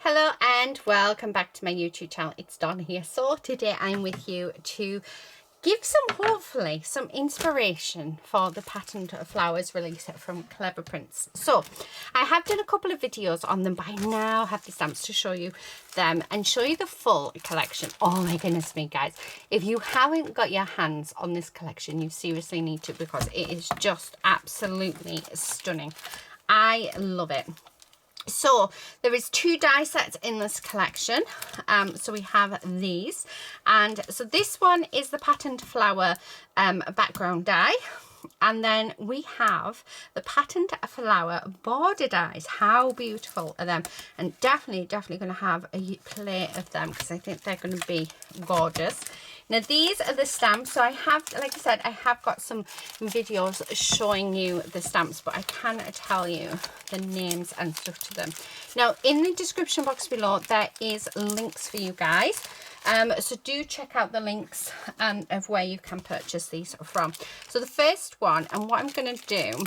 Hello and welcome back to my YouTube channel. It's Dawn here. So today I'm with you to give hopefully some inspiration for the Patterened flowers release from Cleverprints. So I have done a couple of videos on them by now. I have the stamps to show you them and show you the full collection. Oh my goodness me, guys, if you haven't got your hands on this collection, you seriously need to, because it is just absolutely stunning. I love it. So there is 2 die sets in this collection. So we have these, and so this one is the Patterened Flower background die, and then we have the Patterened Flower border dies. How beautiful are them? And definitely going to have a play of them because I think they're going to be gorgeous. Now these are the stamps. So I have, like I said, I have got some videos showing you the stamps, but I can tell you the names and stuff to them. Now in the description box below there is links for you guys. So do check out the links of where you can purchase these from. So the first one, and what I'm going to do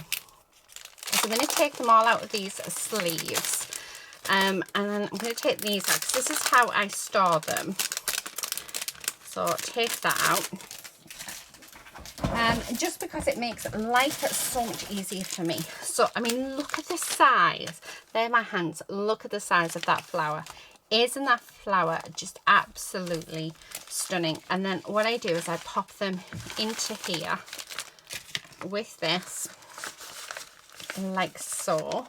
is I'm going to take them all out of these sleeves. And then I'm going to take these out because this is how I store them. So take that out. Just because it makes life so much easier for me. So, I mean, look at the size. They're my hands. Look at the size of that flower. Isn't that flower just absolutely stunning? And then what I do is I pop them into here with this, like so.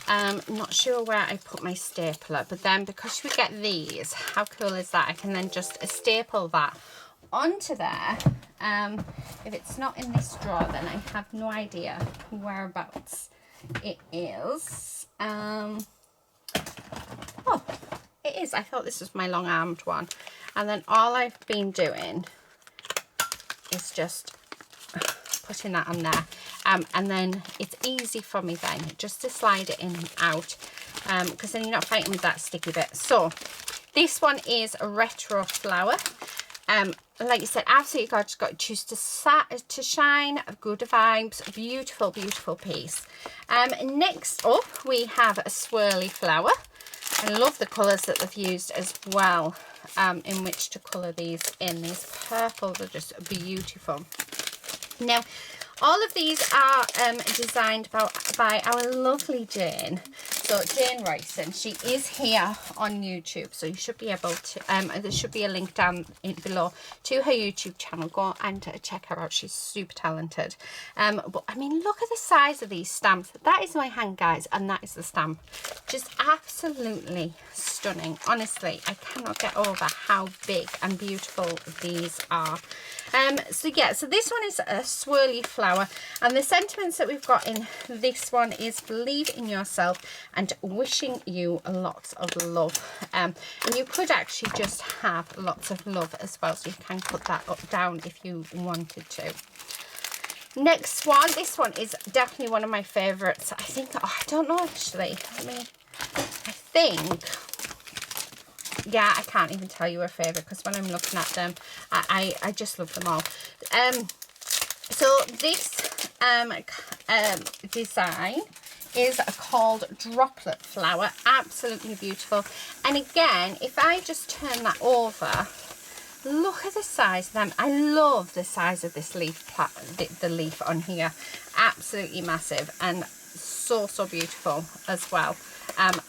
Not sure where I put my stapler, but then because we get these, how cool is that? I can then just staple that onto there. If it's not in this drawer, then I have no idea whereabouts it is. Oh, it is. I thought this was my long-armed one. And then all I've been doing is just putting that on there. And then it's easy for me then just to slide it in and out, because then you're not fighting with that sticky bit. So this one is a retro flower. Like you said, absolutely gorgeous. Got to choose to shine, good vibes, beautiful, beautiful piece. Next up we have a Swirly Flower. I love the colours that they've used as well, in which to colour these in. These purples are just beautiful. Now, all of these are designed by our lovely Jane. So Jane Royson, she is here on YouTube, so you should be able to, there should be a link down below to her YouTube channel. Go and check her out. She's super talented. But I mean, look at the size of these stamps. That is my hand, guys, and that is the stamp. Just absolutely stunning. Honestly, I cannot get over how big and beautiful these are. So yeah, so this one is a Swirly Flower, and the sentiments that we've got in this one is believe in yourself and wishing you lots of love. And you could actually just have lots of love as well, so you can put that up down if you wanted to. Next one, this one is definitely one of my favorites. I think, oh, I don't know actually. I think, yeah, I can't even tell you a favourite because when I'm looking at them, I just love them all. So this design is called Droplet Flower. Absolutely beautiful. And again, if I just turn that over, look at the size of them. I love the size of this leaf, the leaf on here. Absolutely massive and so beautiful as well.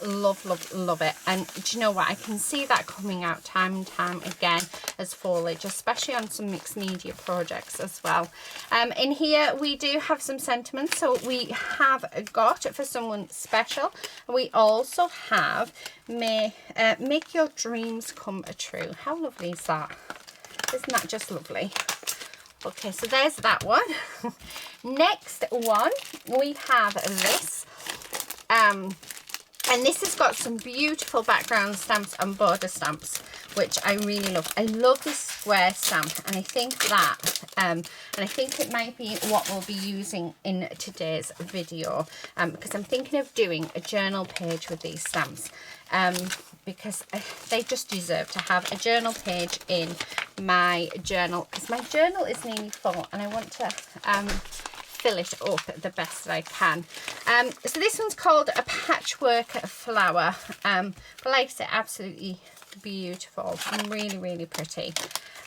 Love it. And do you know what, I can see that coming out time and time again as foliage, especially on some mixed media projects as well. In here we do have some sentiments. So we have got for someone special, we also have make your dreams come true. How lovely is that? Isn't that just lovely? Okay, so there's that one. Next one, we have this. And this has got some beautiful background stamps and border stamps, which I really love. I love this square stamp, and I think that, and I think it might be what we'll be using in today's video, because I'm thinking of doing a journal page with these stamps, because they just deserve to have a journal page in my journal, because my journal is nearly full, and I want to fill it up the best that I can. So this one's called a Patchwork Flower. But like I said, absolutely beautiful, really, really pretty.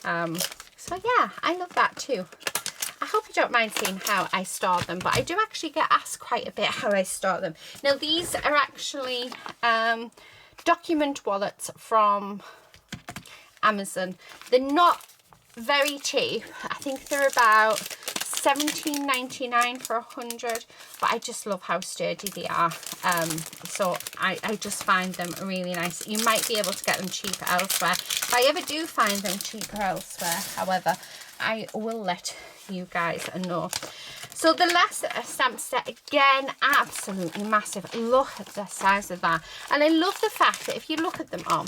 So yeah, I love that too. I hope you don't mind seeing how I store them, but I do actually get asked quite a bit how I store them. Now these are actually document wallets from Amazon. They're not very cheap. I think they're about $17.99 for 100, but I just love how sturdy they are. So I just find them really nice. You might be able to get them cheaper elsewhere. If I ever do find them cheaper elsewhere, however, I will let you guys know. So the last stamp set, again, absolutely massive. Look at the size of that. And I love the fact that if you look at them all,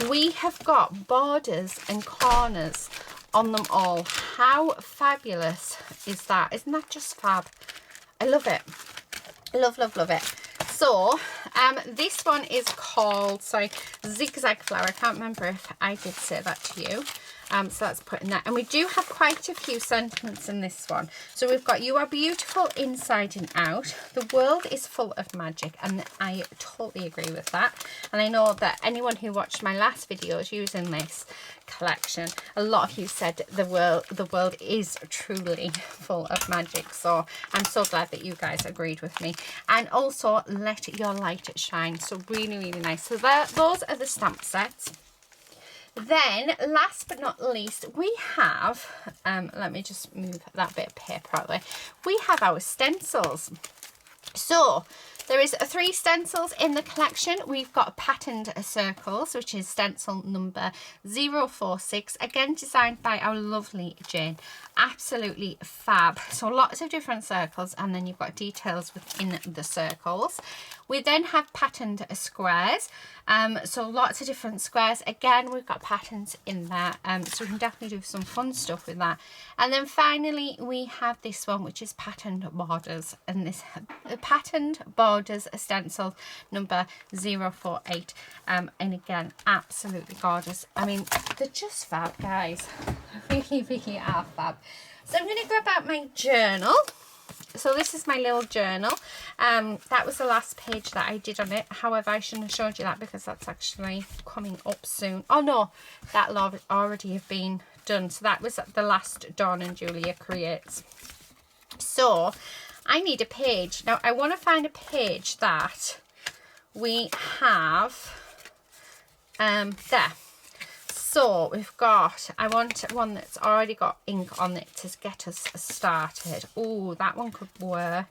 we have got borders and corners on them all. How fabulous is that? Isn't that just fab? I love it. Love, love, love it. So this one is called, sorry, Zigzag Flower. I can't remember if I did say that to you. So let's put in that. And we do have quite a few sentiments in this one. So we've got, you are beautiful inside and out. The world is full of magic. And I totally agree with that. And I know that anyone who watched my last videos using this collection, a lot of you said the world is truly full of magic. So I'm so glad that you guys agreed with me. And also, let your light shine. So really, really nice. So those are the stamp sets. Then, last but not least, we have, let me just move that bit of paper out of the way. We have our stencils. So, there is 3 stencils in the collection. We've got patterned circles, which is stencil number 046. Again, designed by our lovely Jane. Absolutely fab. So lots of different circles, and then you've got details within the circles. We then have patterned squares. So lots of different squares. Again, we've got patterns in there. So we can definitely do some fun stuff with that. And then finally, we have this one, which is patterned borders. And this patterned borders stencil number 048. And again, absolutely gorgeous. I mean, they're just fab, guys. Really, really are fab. So I'm going to grab out my journal. So this is my little journal. That was the last page that I did on it. However, I shouldn't have showed you that because that's actually coming up soon. Oh no, that'll already have been done. So that was the last Dawn and Julia Creates. So I need a page. Now I want to find a page that we have there. So we've got, I want one that's already got ink on it to get us started. Oh, that one could work.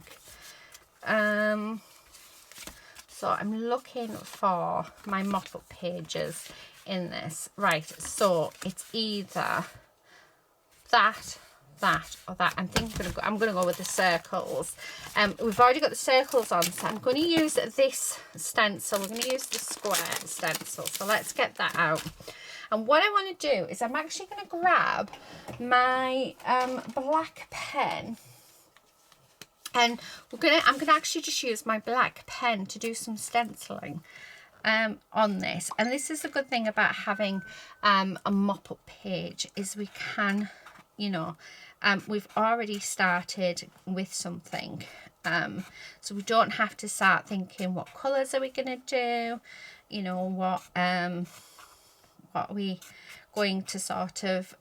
So I'm looking for my mop-up pages in this. Right, so it's either that, or that. I'm thinking I'm going to go with the circles. We've already got the circles on, so I'm going to use this stencil. We're going to use the square stencil. So let's get that out. And what I want to do is I'm actually going to grab my black pen, and I'm going to actually just use my black pen to do some stenciling on this. And this is a good thing about having a mop-up page, is we can, you know, we've already started with something. So we don't have to start thinking, what colours are we going to do? You know, what are we going to sort of,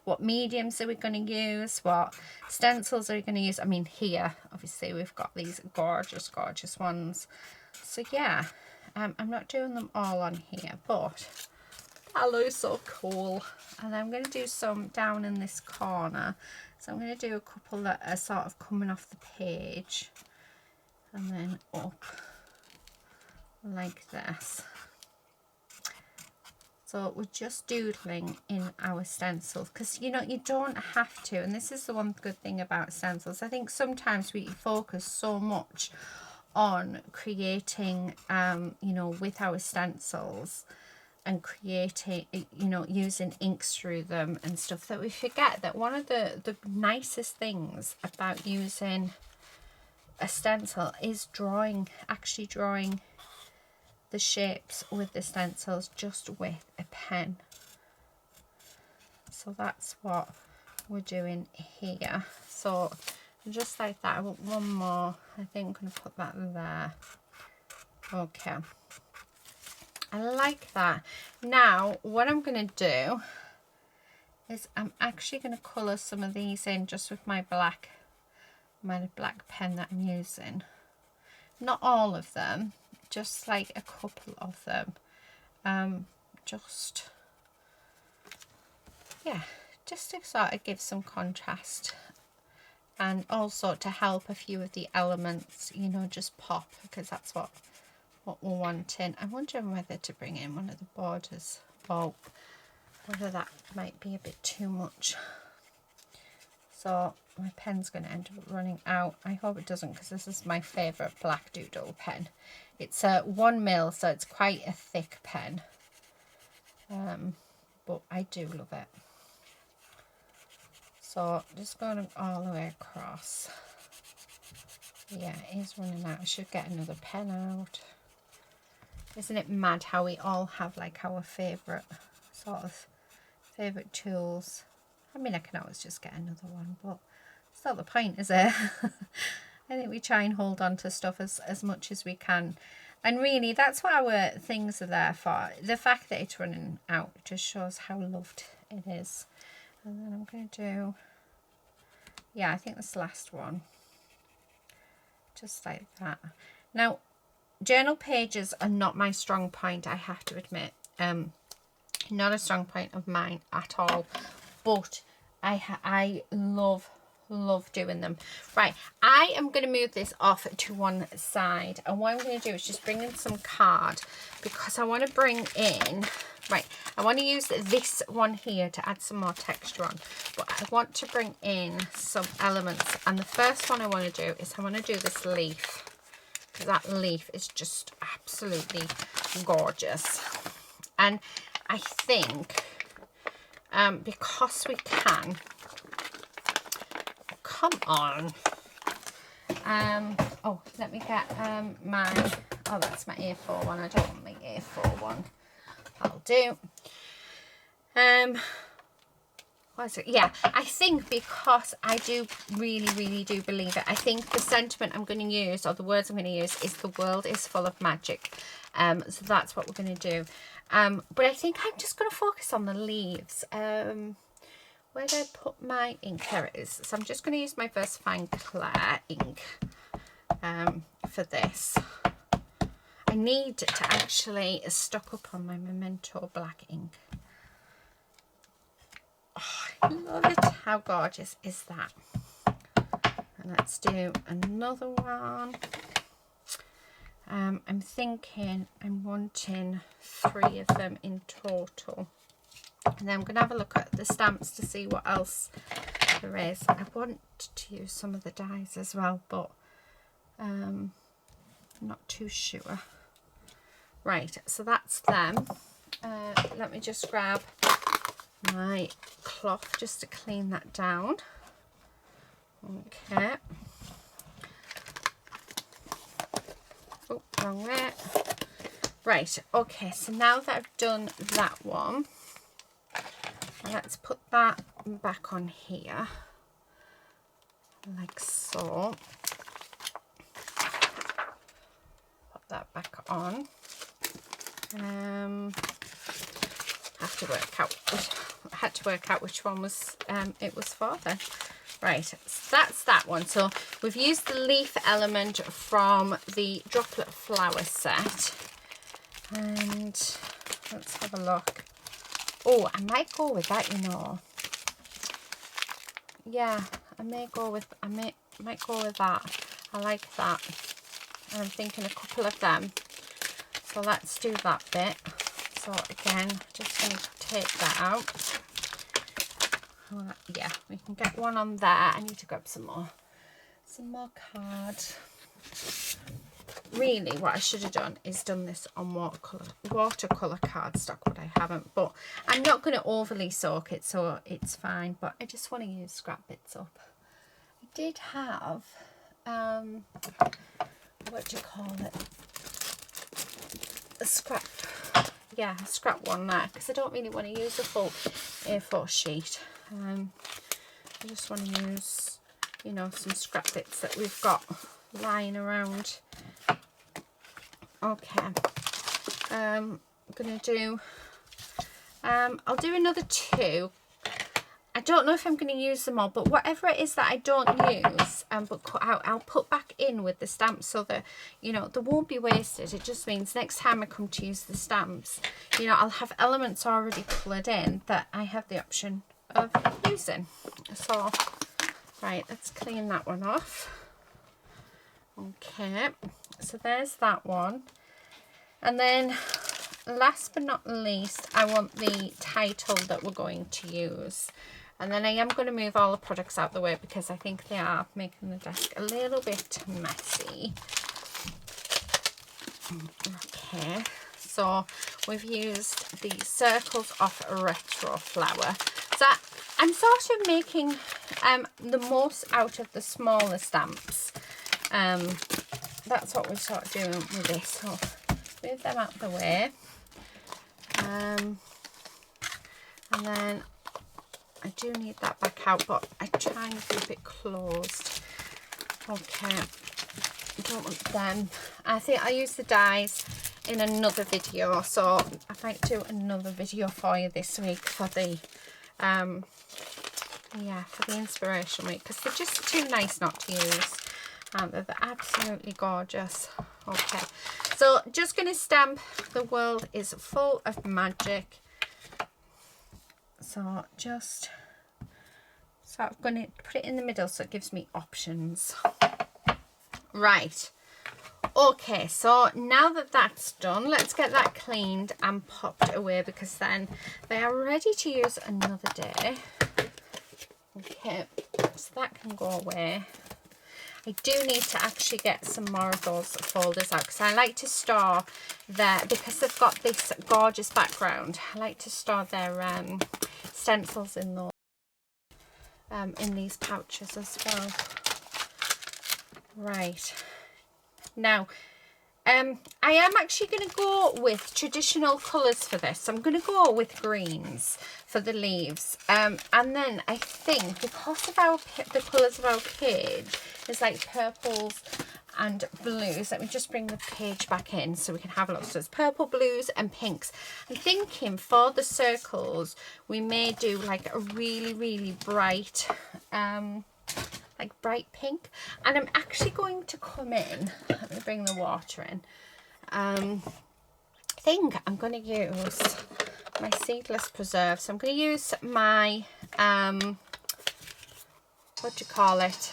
what mediums are we going to use? What stencils are we going to use? I mean, here, obviously, we've got these gorgeous, gorgeous ones. So, yeah, I'm not doing them all on here, but that looks so cool. And I'm going to do some down in this corner. So I'm going to do a couple that are sort of coming off the page. And then up like this. So we're just doodling in our stencils, because you know, you don't have to, and this is the one good thing about stencils. I think sometimes we focus so much on creating, you know, with our stencils and creating, you know, using inks through them and stuff, that we forget that one of the nicest things about using a stencil is actually drawing the shapes with the stencils just with a pen. So that's what we're doing here. So just like that. I want one more. I think I'm going to put that there. Okay, I like that. Now what I'm going to do is I'm actually going to colour some of these in just with my black pen that I'm using. Not all of them, just like a couple of them. Just to sort of give some contrast, and also to help a few of the elements, you know, just pop, because that's what we're wanting. I'm wondering whether to bring in one of the borders, or whether that might be a bit too much. So my pen's going to end up running out. I hope it doesn't, because this is my favourite black doodle pen. It's a 1mm, so it's quite a thick pen. But I do love it. So just going all the way across. Yeah, it is running out. I should get another pen out. Isn't it mad how we all have like our favourite tools? I mean, I can always just get another one, but it's not the point, is it? I think we try and hold on to stuff as much as we can. And really, that's what our things are there for. The fact that it's running out just shows how loved it is. And then I'm going to do, yeah, I think this last one. Just like that. Now, journal pages are not my strong point, I have to admit. Not a strong point of mine at all. But I love doing them. Right, I am going to move this off to one side, and what I'm going to do is just bring in some card, because I want to bring in, right, I want to use this one here to add some more texture on, but I want to bring in some elements, and the first one I want to do is I want to do this leaf, because that leaf is just absolutely gorgeous. And I think because we can, come on, oh, let me get that's my A4 one. I don't want my A4 one. That'll do. What is it? Yeah, I think because I do really do believe it, I think the sentiment I'm going to use, or the words I'm going to use, is the world is full of magic. So that's what we're going to do. But I think I'm just going to focus on the leaves. Where did I put my ink? There it is. So I'm just going to use my VersaFine Clair ink for this. I need to actually stock up on my Memento black ink. Oh, I love it. How gorgeous is that? And let's do another one. I'm thinking I'm wanting 3 of them in total. And then I'm going to have a look at the stamps to see what else there is. I want to use some of the dies as well, but I'm not too sure. Right, so that's them. Let me just grab my cloth just to clean that down. Okay. Oh, wrong way. Right, okay, so now that I've done that one, let's put that back on here, like so. Put that back on. I had to work out which one was it was for then. Right, so that's that one. So we've used the leaf element from the Droplet Flower set, and let's have a look. Oh, I might go with that, you know. Yeah, I might go with that. I like that. And I'm thinking a couple of them. So let's do that bit. So again, just going to take that out. Yeah, we can get one on there. I need to grab some more card. Really, what I should have done is done this on watercolor cardstock, but I haven't. But I'm not going to overly soak it, so it's fine. But I just want to use scrap bits up. I did have what do you call it? A scrap. Yeah, a scrap one there, because I don't really want to use a full A4 sheet. I just want to use, you know, some scrap bits that we've got lying around. Okay, I'm gonna do, I'll do another 2. I don't know if I'm going to use them all, but whatever it is that I don't use but cut out, I'll put back in with the stamps so that, you know, they won't be wasted. It just means next time I come to use the stamps, you know, I'll have elements already coloured in that I have the option of using. So, right, let's clean that one off. Okay, so there's that one. And then last but not least, I want the title that we're going to use. And then I am going to move all the products out the way because I think they are making the desk a little bit messy. Okay, so we've used the circles off Retro Flower. So I'm sort of making the most out of the smaller stamps. That's what we're sort of doing with this. So move them out the way. And then I do need that back out, but I try and keep it closed. Okay, I don't want them. I think I'll use the dies in another video, so I might do another video for you this week for the yeah, for the inspiration week, because they're just too nice not to use. They're absolutely gorgeous. Okay, so just going to stamp The World is Full of Magic. So just I'm going to put it in the middle so it gives me options. Right. Okay, so now that that's done, let's get that cleaned and popped away, because then they are ready to use another day. Okay, so that can go away. I do need to actually get some more of those folders out, because I like to store their, because they've got this gorgeous background, I like to store their stencils in those, in these pouches as well. Right, now I am actually going to go with traditional colours for this. I'm going to go with greens for the leaves, and then I think because of the colours of our page is like purples and blues. Let me just bring the page back in so we can have a look. So it's purple, blues and pinks. I'm thinking for the circles we may do like a really bright like bright pink, and I'm actually going to come in, let me bring the water in. I think I'm going to use my seedless preserve, so I'm going to use my what do you call it,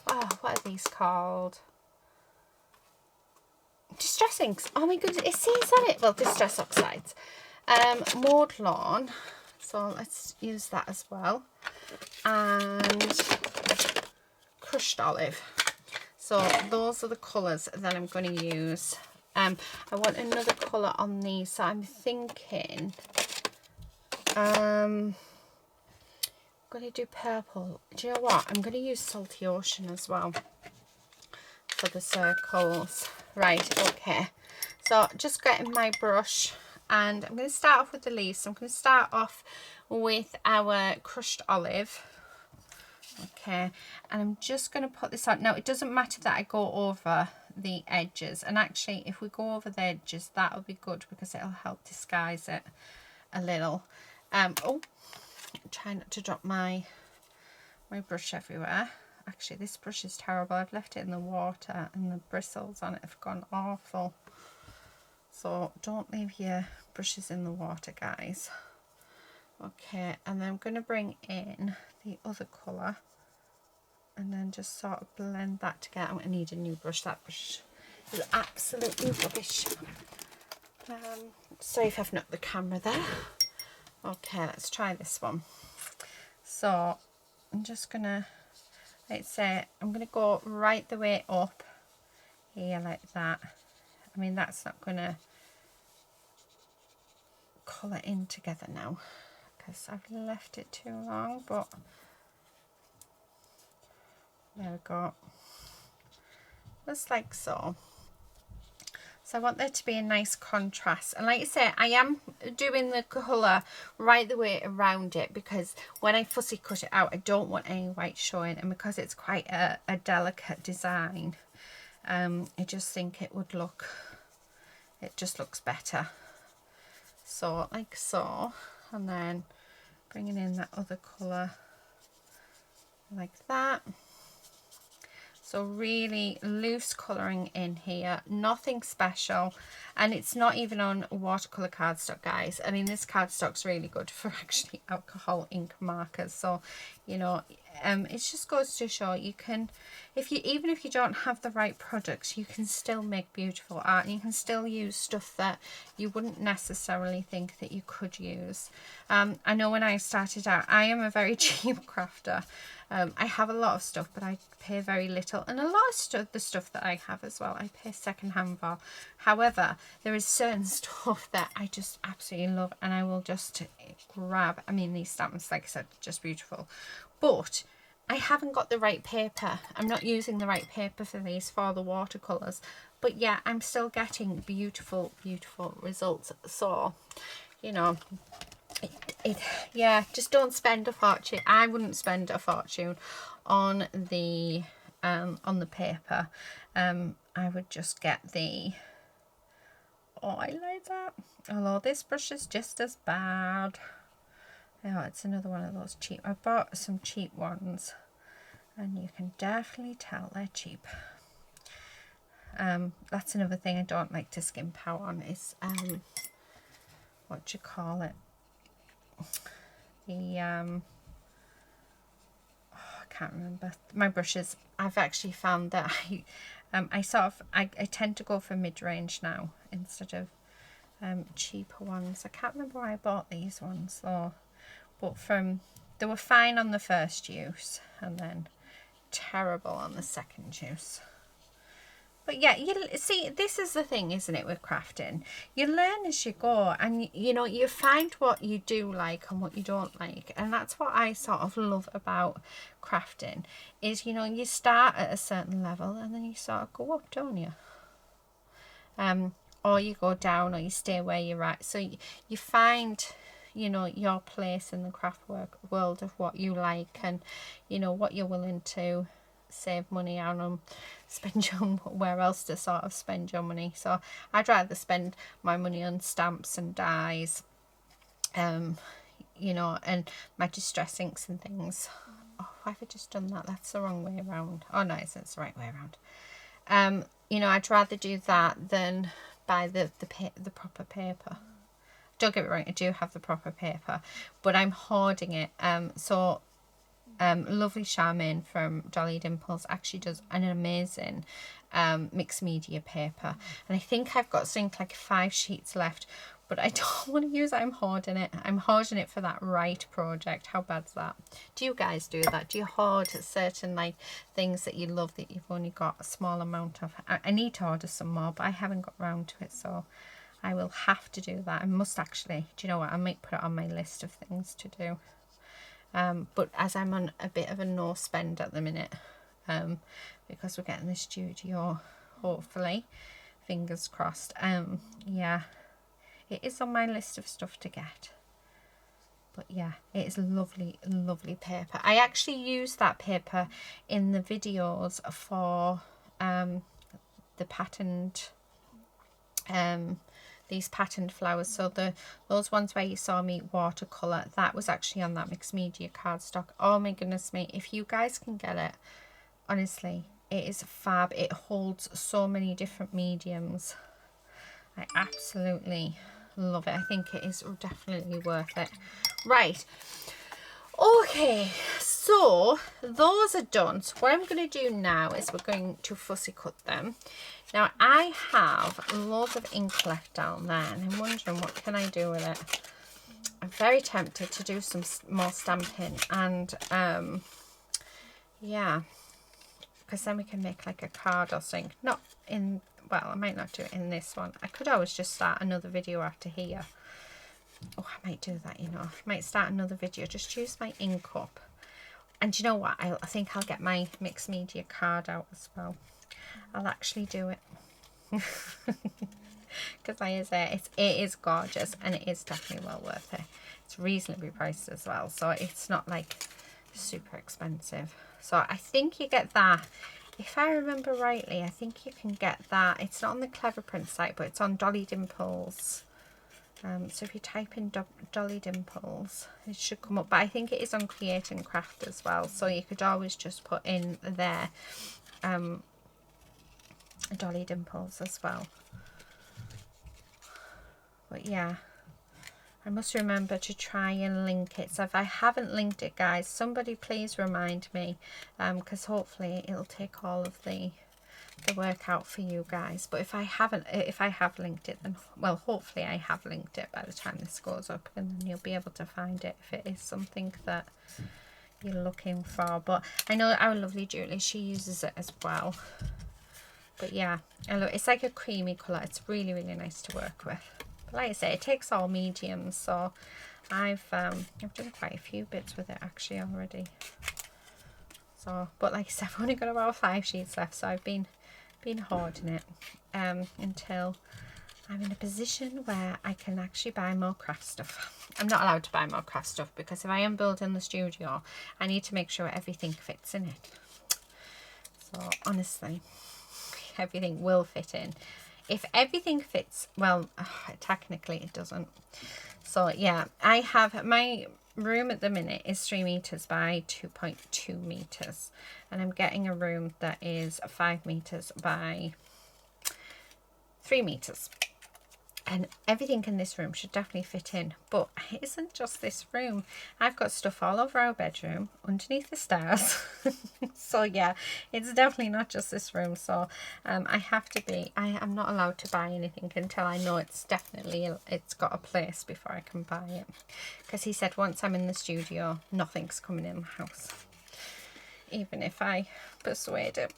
oh, what are these called, distress inks. Oh my goodness, it says on it, well, distress oxides, mowed lawn, so let's use that as well, and crushed olive. So those are the colours that I'm going to use. I want another colour on these, so I'm thinking I'm going to do purple. Do you know what, I'm going to use Salty Ocean as well for the circles. Right, okay, so just getting my brush, and I'm going to start off with the leaves. So I'm going to start off with our crushed olive. Okay, and I'm just going to put this on. Now, it doesn't matter that I go over the edges, and actually if we go over the edges that'll be good because it'll help disguise it a little. Oh, try not to drop my brush everywhere. Actually, this brush is terrible. I've left it in the water and the bristles on it have gone awful. So don't leave your brushes in the water, guys. Okay, and then I'm going to bring in the other colour and then just sort of blend that together. I'm going to need a new brush. That brush is absolutely rubbish. Sorry if I've knocked the camera there. Okay, let's try this one. So I'm just going to, let's say, I'm going to go right the way up here like that. I mean, that's not going to colour in together now because I've left it too long, but there we go, just like so. So I want there to be a nice contrast. And like I say, I am doing the colour right the way around it, because when I fussy cut it out, I don't want any white showing. And because it's quite a delicate design, I just think it would look, it just looks better. So like so, and then bringing in that other colour like that. So really loose colouring in here, nothing special, and it's not even on watercolour cardstock, guys. I mean, this cardstock's really good for actually alcohol ink markers. So, you know, it just goes to show you can, even if you don't have the right products, you can still make beautiful art, and you can still use stuff that you wouldn't necessarily think that you could use. I know when I started out, I am a very cheap crafter. I have a lot of stuff, but I pay very little, and a lot of the stuff that I have as well, I pay secondhand for. However, there is certain stuff that I just absolutely love, and I will just grab. I mean, these stamps, like I said, just beautiful, but I haven't got the right paper. I'm not using the right paper for these, for the watercolors, but yeah, I'm still getting beautiful, beautiful results. So, you know, yeah, just don't spend a fortune. I wouldn't spend a fortune on the paper. I would just get the, oh, I like that, although this brush is just as bad. Oh, it's another one of those cheap. I bought some cheap ones, and you can definitely tell they're cheap. That's another thing I don't like to skimp out on is what do you call it, the oh, I can't remember my brushes. I've actually found that I tend to go for mid-range now instead of cheaper ones. I can't remember why I bought these ones though, but they were fine on the first use and then terrible on the second use. But yeah, you see, this is the thing, isn't it, with crafting? You learn as you go, and you know, you find what you do like and what you don't like. And that's what I sort of love about crafting, is, you know, you start at a certain level and then you sort of go up, don't you? Or you go down, or you stay where you're at. So you find, you know, your place in the craft world of what you like, and, you know, what you're willing to save money on, spend your, where else to sort of spend your money. So I'd rather spend my money on stamps and dies, you know, and my distress inks and things. Oh, why have I just done that? That's the wrong way around. Oh no, it's the right way around. You know, I'd rather do that than buy the proper paper. Don't get me wrong, I do have the proper paper, but I'm hoarding it. Lovely Charmaine from Dolly Dimples actually does an amazing mixed media paper, and I think I've got something like 5 sheets left, but I don't want to use it. I'm hoarding it for that right project. How bad's that? Do you guys do that? Do you hoard certain like things that you love that you've only got a small amount of? I need to order some more, but I haven't got round to it, so I will have to do that. I must actually, do you know what, I might put it on my list of things to do. But as I'm on a bit of a no spend at the minute, because we're getting the studio, hopefully, fingers crossed, yeah, it is on my list of stuff to get. But yeah, it is lovely, lovely paper. I actually use that paper in the videos for the patterned, these patterned flowers. So those ones where you saw me watercolor, that was actually on that mixed media cardstock. Oh my goodness me, if you guys can get it, honestly, it is fab. It holds so many different mediums. I absolutely love it. I think it is definitely worth it. Right, okay, so those are done. So what I'm going to do now is we're going to fussy cut them. Now I have loads of ink left down there, and I'm wondering what can I do with it. I'm very tempted to do some more stamping, and yeah, because then we can make like a card or something. Not in, well, I might not do it in this one. I could always just start another video after here. Oh, I might do that, you know. I might start another video, just use my ink up. And you know what, I think I'll get my mixed media card out as well. I'll actually do it. because like I say, it is gorgeous, and it is definitely well worth it. It's reasonably priced as well, so it's not like super expensive. So I think you get that. If I remember rightly, I think you can get that. It's not on the Cleverprints site, but it's on Dolly Dimples. So if you type in Dolly Dimples, it should come up. But I think it is on Create and Craft as well. So you could always just put in there Dolly Dimples as well. But yeah, I must remember to try and link it. So if I haven't linked it, guys, somebody please remind me, because hopefully it'll take all of the work out for you guys. But if I have linked it, then, well, hopefully I have linked it by the time this goes up, and then you'll be able to find it if it is something that you're looking for. But I know our lovely Julie, she uses it as well. But yeah, it's like a creamy colour. It's really, really nice to work with. But like I say, it takes all mediums, so I've done quite a few bits with it actually already. So, but like I said, I've only got about 5 sheets left, so I've been hoarding it until I'm in a position where I can actually buy more craft stuff. I'm not allowed to buy more craft stuff because if I am building the studio, I need to make sure everything fits in it. So honestly, everything will fit in. If everything fits, well, technically it doesn't. So yeah, I have my room at the minute is 3 meters by 2.2 meters, and I'm getting a room that is 5 meters by 3 meters, and everything in this room should definitely fit in. But it isn't just this room. I've got stuff all over our bedroom, underneath the stairs. So yeah, it's definitely not just this room. So I'm not allowed to buy anything until I know it's got a place before I can buy it, because he said once I'm in the studio, nothing's coming in the house, even if I persuade him.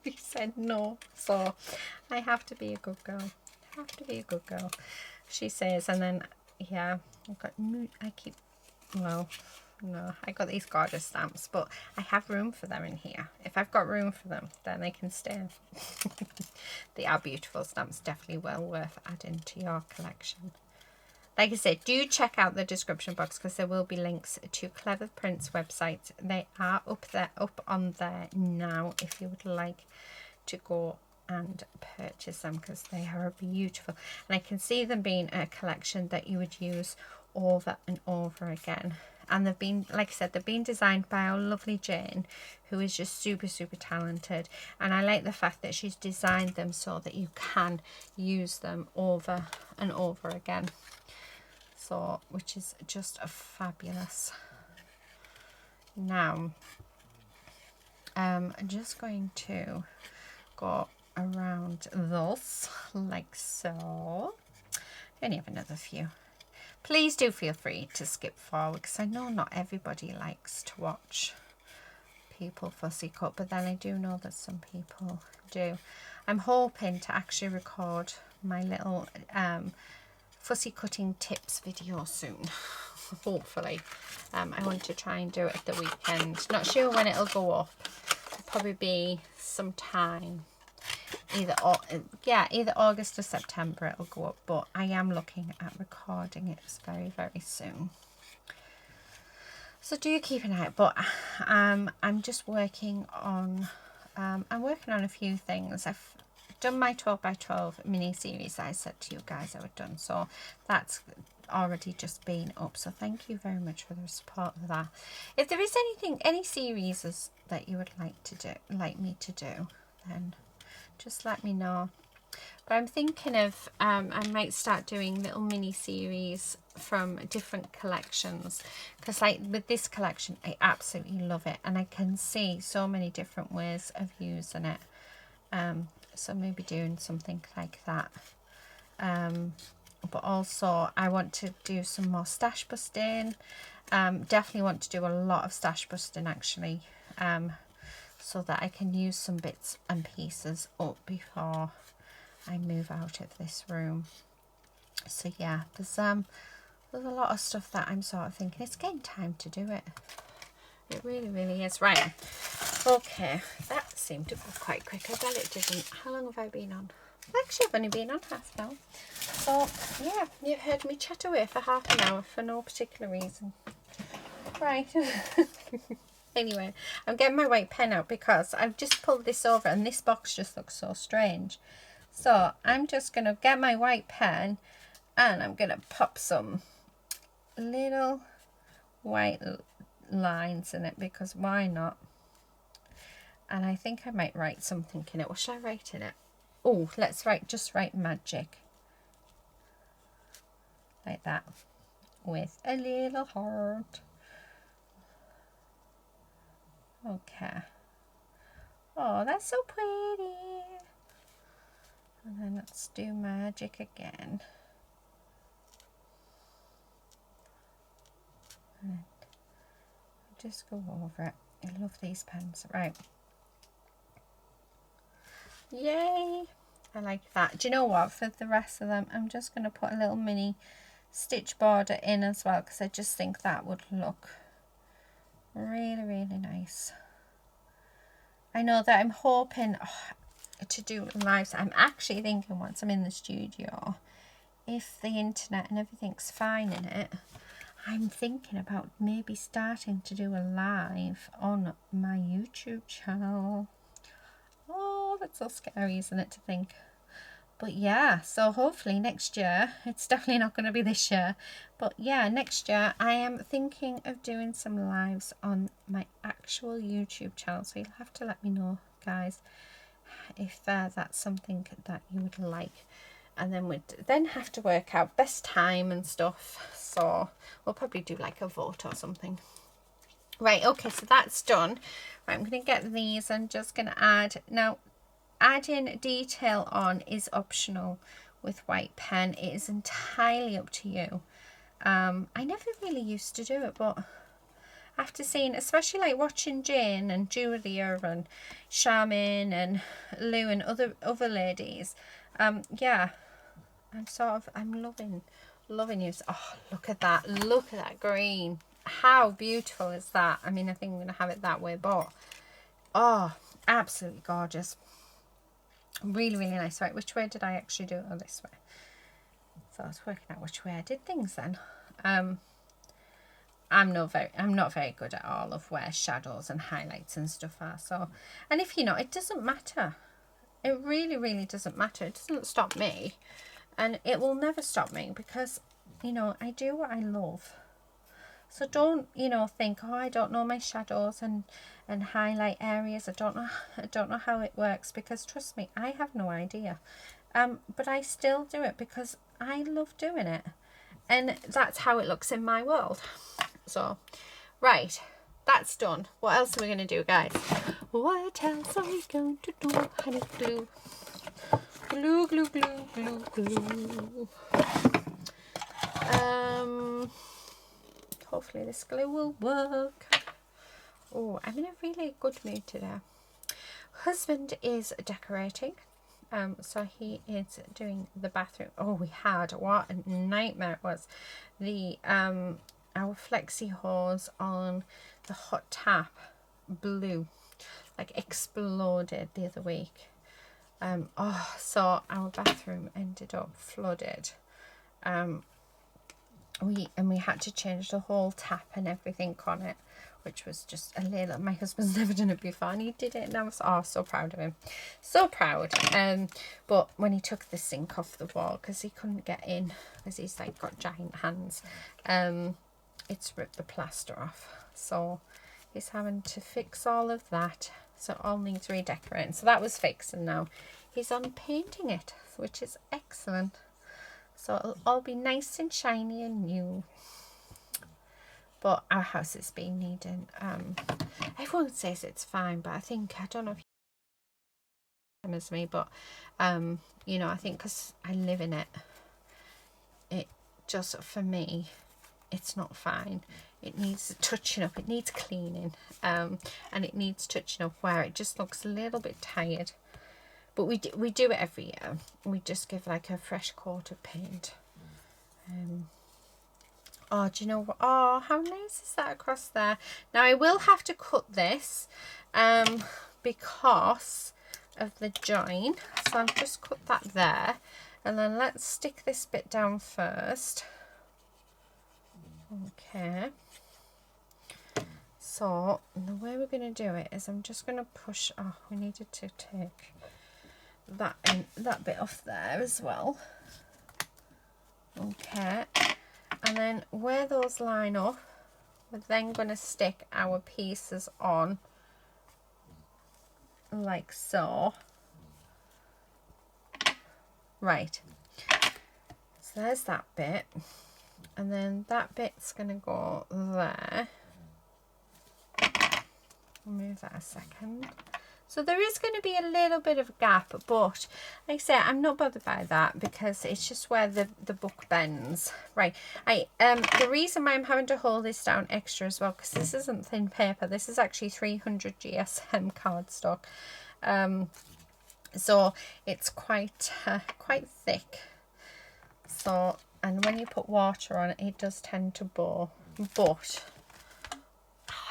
He said no. So I have to be a good girl. She says. And then yeah, I got these gorgeous stamps, but I have room for them in here. If I've got room for them, then they can stay. They are beautiful stamps, definitely well worth adding to your collection. Like I said, do check out the description box, because there will be links to Cleverprints website. They are up on there now if you would like to go and purchase them, because they are beautiful, and I can see them being a collection that you would use over and over again. And they've been, like I said, they've been designed by our lovely Jane, who is just super, super talented. And I like the fact that she's designed them so that you can use them over and over again. So, which is just a fabulous. Now, I'm just going to go around those like so. I only have another few. Please do feel free to skip forward, because I know not everybody likes to watch people fussy cut, but then I do know that some people do. I'm hoping to actually record my little fussy cutting tips video soon. Hopefully. I want to try and do it at the weekend. Not sure when it'll go up. It'll probably be sometime either August or September it'll go up, but I am looking at recording it very, very soon. So do keep an eye out. But I'm just working on a few things. I've done my 12 by 12 mini series I said to you guys I would done, so that's already just been up. So thank you very much for the support of that. If there is any series that you would like me to do, then just let me know. But I'm thinking of I might start doing little mini series from different collections, because like with this collection I absolutely love it, and I can see so many different ways of using it. So maybe doing something like that. But also I want to do some more stash busting. Definitely want to do a lot of stash busting actually, so that I can use some bits and pieces up before I move out of this room. So yeah, there's a lot of stuff that I'm sort of thinking it's getting time to do it. It really, really is. Right, okay, that seemed to go quite quick. I bet it didn't. How long have I been on? Actually, I've only been on half now. So, yeah, you've heard me chat away for half an hour for no particular reason. Right. Anyway, I'm getting my white pen out because I've just pulled this over and this box just looks so strange. So, I'm just going to get my white pen and I'm going to pop some little white lines in it because why not? And I think I might write something in it. What should I write in it? Oh, let's just write magic. Like that. With a little heart. Okay. Oh, that's so pretty. And then let's do magic again. And just go over it. I love these pens. Right. Yay. I like that. Do you know what? For the rest of them, I'm just going to put a little mini stitch border in as well because I just think that would look really, really nice. I know that I'm hoping to do lives. I'm actually thinking once I'm in the studio, if the internet and everything's fine in it, I'm thinking about maybe starting to do a live on my YouTube channel. Oh, that's so scary, isn't it, to think? But yeah, so hopefully next year, it's definitely not going to be this year, but yeah, next year I am thinking of doing some lives on my actual YouTube channel. So you'll have to let me know, guys, if that's something that you would like. And then we'd then have to work out best time and stuff. So we'll probably do like a vote or something. Right, okay, so that's done. Right, I'm going to get these. I'm just going to add. Now, adding detail on is optional with white pen. It is entirely up to you. I never really used to do it, but after seeing, especially like watching Jane and Julia and Charmin and Lou and other ladies, yeah, I'm loving you. Oh, look at that green. How beautiful is that? I mean, I think I'm gonna have it that way, but oh, absolutely gorgeous. Really, really nice. Right, which way did I actually do it? Oh, this way. So I was working out which way I did things then. I'm not very good at all of where shadows and highlights and stuff are. So, and if you know, it doesn't matter. It really, really doesn't matter. It doesn't stop me, and it will never stop me because, you know, I do what I love. So don't, you know, think, oh, I don't know my shadows and highlight areas. I don't know how it works, because trust me, I have no idea. But I still do it because I love doing it, and that's how it looks in my world. So, right, that's done. What else are we going to do, guys? What else are we going to do? Honey, glue. Glue, glue, glue, glue, glue. Hopefully this glue will work. Oh, I'm in a really good mood today. Husband is decorating. So he is doing the bathroom. Oh, what a nightmare it was. The our flexi hose on the hot tap blew, like exploded the other week. So our bathroom ended up flooded. We had to change the whole tap and everything on it, which was just a little. My husband's never done it before, and he did it, and I was so proud of him, so proud. But when he took the sink off the wall, because he couldn't get in, because he's like got giant hands, it's ripped the plaster off. So he's having to fix all of that. So all needs redecorating. So that was fixed, and now he's on painting it, which is excellent. So it'll all be nice and shiny and new. But our house has been needing, everyone says it's fine, but I don't know if you as me, but you know, I think because I live in it, it just, for me, it's not fine. It needs touching up, it needs cleaning, and it needs touching up where it just looks a little bit tired. But we do it every year. We just give like a fresh coat of paint. Oh, do you know what? Oh, how nice is that across there? Now I will have to cut this, because of the join, so I've just cut that there, and then let's stick this bit down first. Okay, so the way we're going to do it is I'm just going to push, oh, we needed to take that bit off there as well. Okay, and then where those line up, we're then going to stick our pieces on like so. Right, so there's that bit, and then that bit's going to go there. Move that a second. So there is going to be a little bit of a gap, but like I say, I'm not bothered by that because it's just where the book bends. Right, the reason why I'm having to hold this down extra as well, because this isn't thin paper, this is actually 300 GSM cardstock, so it's quite thick. So, and when you put water on it, it does tend to bore, but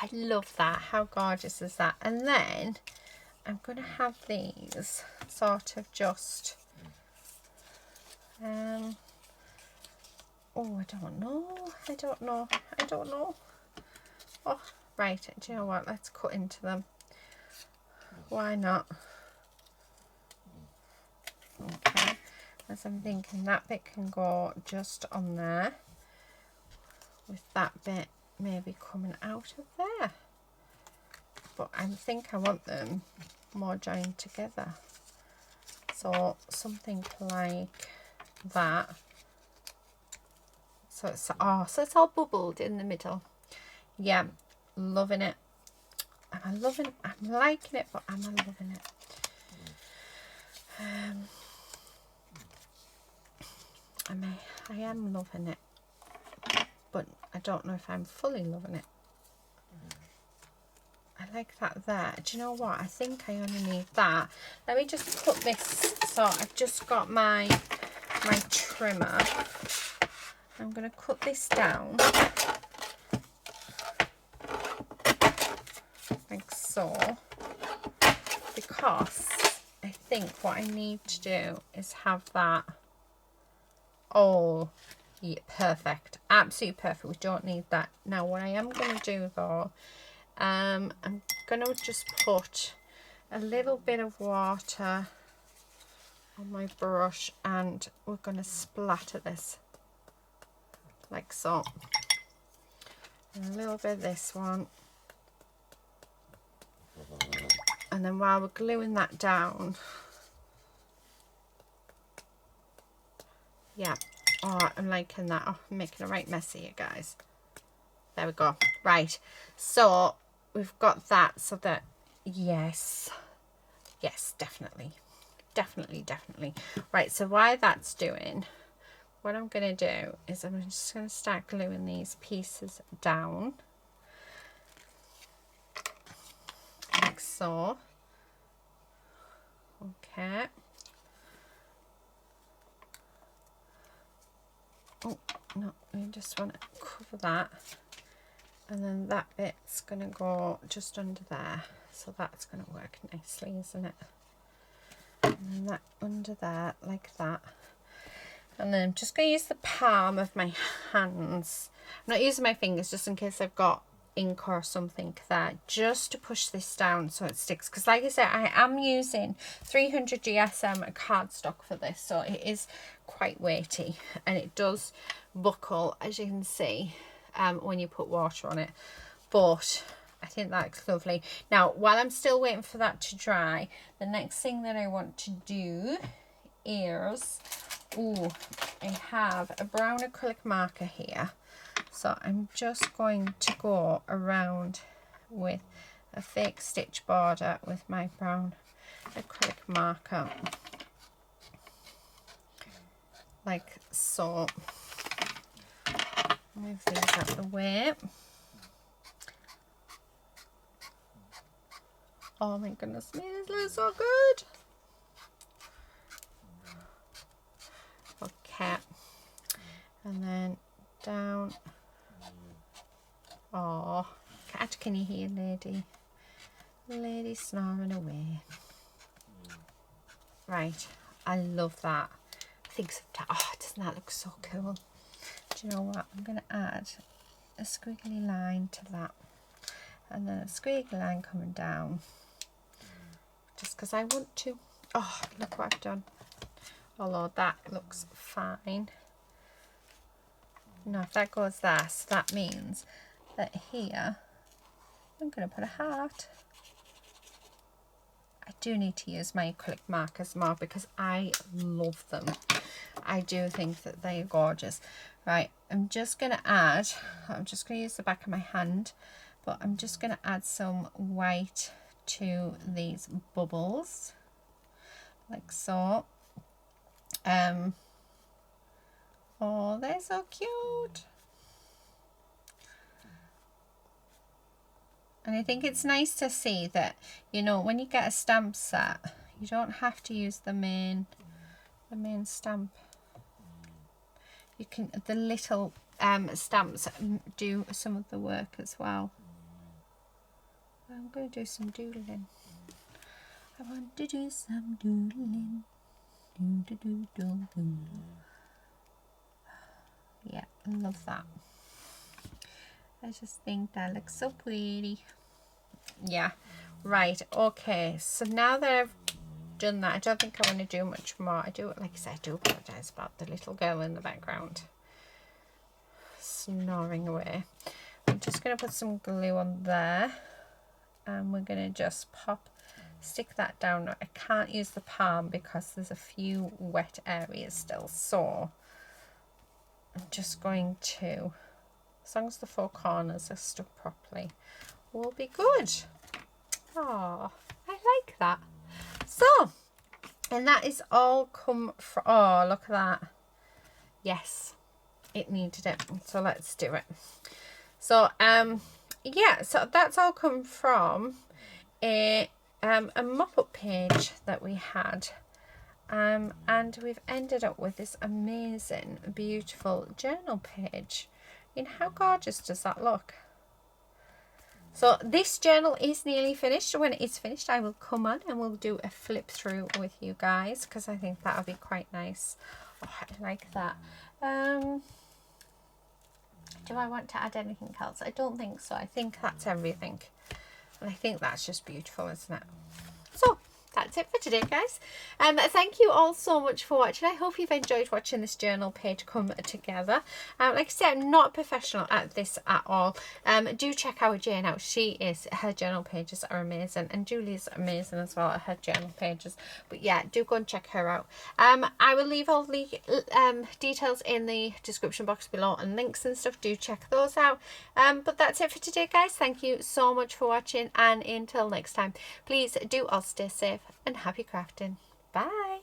I love that. How gorgeous is that? And then I'm going to have these sort of just, oh, I don't know. Oh, right, do you know what? Let's cut into them. Why not? Okay, as I'm thinking that bit can go just on there, with that bit maybe coming out of there. But I think I want them more joined together, so something like that. So it's all bubbled in the middle. Yeah, loving it. I'm liking it, but I'm loving it. I am loving it, but I don't know if I'm fully loving it. I like that there. Do you know what? I think I only need that. Let me just cut this. So I've just got my trimmer. I'm going to cut this down like so, because I think what I need to do is have that. Oh, yeah, perfect. Absolutely perfect. We don't need that. Now what I am going to do though, I'm going to just put a little bit of water on my brush, and we're going to splatter this like so. And a little bit of this one. And then while we're gluing that down, yeah, oh, I'm liking that. Oh, I'm making a right mess here, guys. There we go. Right, so we've got that, so that, yes, definitely. Right, so while that's doing, what I'm going to do is I'm just going to start gluing these pieces down like so. Okay. Oh no, we just want to cover that, and then that bit's going to go just under there, so that's going to work nicely, isn't it? And then that under there like that. And then I'm just going to use the palm of my hands. I'm not using my fingers just in case I've got ink or something there, just to push this down so it sticks, because like I said, I am using 300 GSM cardstock for this, so it is quite weighty and it does buckle, as you can see, when you put water on it. But I think that's lovely. Now while I'm still waiting for that to dry, the next thing that I want to do is, I have a brown acrylic marker here, so I'm just going to go around with a fake stitch border with my brown acrylic marker like so. Move these out of the way. Oh my goodness me, this looks so good. Okay, and then down. Oh, cat, can you hear lady snoring away? Right, I love that. I think sometimes, oh, doesn't that look so cool? Do you know what? I'm going to add a squiggly line to that, and then a squiggly line coming down, just because I want to. Oh, look what I've done. Although that looks fine. Now, if that goes there, so that means that here I'm going to put a heart. I do need to use my acrylic markers more because I love them. I do think that they're gorgeous. Right, I'm just going to use the back of my hand, but I'm just going to add some white to these bubbles, like so. Oh, they're so cute. And I think it's nice to see that, you know, when you get a stamp set, you don't have to use the main stamp. You can, the little stamps do some of the work as well. I'm going to do some doodling. I want to do some doodling. Do. Yeah, I love that. I just think that looks so pretty. Yeah, right, okay, so now that I've done that, I don't think I want to do much more. I do, like I said, I do apologise about the little girl in the background snoring away. I'm just going to put some glue on there, and we're going to just stick that down. I can't use the palm because there's a few wet areas still, so I'm just going to, as long as the four corners are stuck properly, we'll be good. Oh, I like that. So, and that is all come from, oh, look at that. Yes, it needed it. So let's do it. So, yeah, so that's all come from a mop-up page that we had. And we've ended up with this amazing, beautiful journal page. I mean, how gorgeous does that look? So this journal is nearly finished. When it is finished, I will come on and we'll do a flip through with you guys, because I think that would be quite nice. Oh, I like that. Do I want to add anything else? I don't think so. I think that's everything. And I think that's just beautiful, isn't it? So that's it for today, guys. Thank you all so much for watching. I hope you've enjoyed watching this journal page come together. Like I said, I'm not a professional at this at all. Do check out Jane out. Her journal pages are amazing, and Julie's amazing as well at her journal pages. But yeah, do go and check her out. I will leave all the details in the description box below, and links and stuff. Do check those out. But that's it for today, guys. Thank you so much for watching, and until next time, please do all stay safe and happy crafting. Bye.